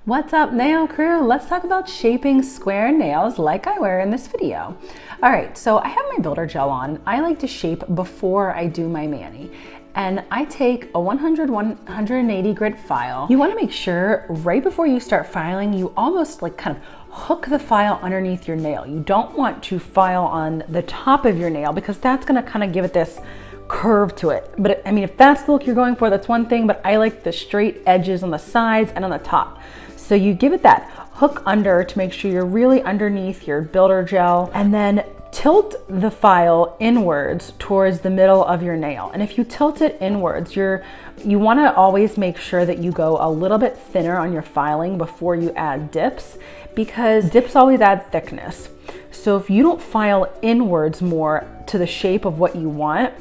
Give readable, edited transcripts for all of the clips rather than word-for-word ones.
What's up, nail crew? Let's talk about shaping square nails like I wear in this video. All right, so I have my builder gel on. I like to shape before I do my mani. And I take a 180 grit file. You wanna make sure right before you start filing, you almost like kind of hook the file underneath your nail. You don't want to file on the top of your nail because that's gonna kind of give it this curve to it. But I mean, if that's the look you're going for, that's one thing, but I like the straight edges on the sides and on the top. So you give it that hook under to make sure you're really underneath your builder gel, and then tilt the file inwards towards the middle of your nail. And if you tilt it inwards, you want to always make sure that you go a little bit thinner on your filing before you add dips, because dips always add thickness. So if you don't file inwards more to the shape of what you want,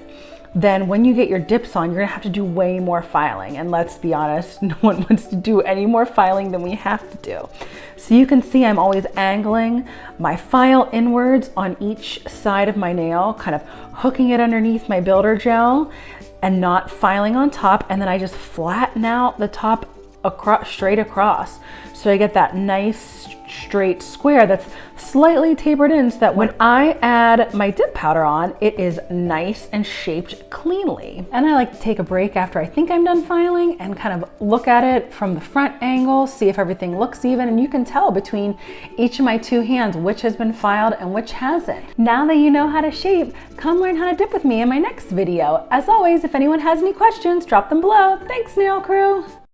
then when you get your dips on, you're gonna have to do way more filing. And let's be honest, no one wants to do any more filing than we have to do. So you can see I'm always angling my file inwards on each side of my nail, kind of hooking it underneath my builder gel and not filing on top. And then I just flatten out the top straight across. So I get that nice straight square that's slightly tapered in, so that when I add my dip powder on, it is nice and shaped cleanly. And I like to take a break after I think I'm done filing and kind of look at it from the front angle, see if everything looks even, and you can tell between each of my two hands which has been filed and which hasn't. Now that you know how to shape, come learn how to dip with me in my next video. As always, if anyone has any questions, drop them below. Thanks, nail crew.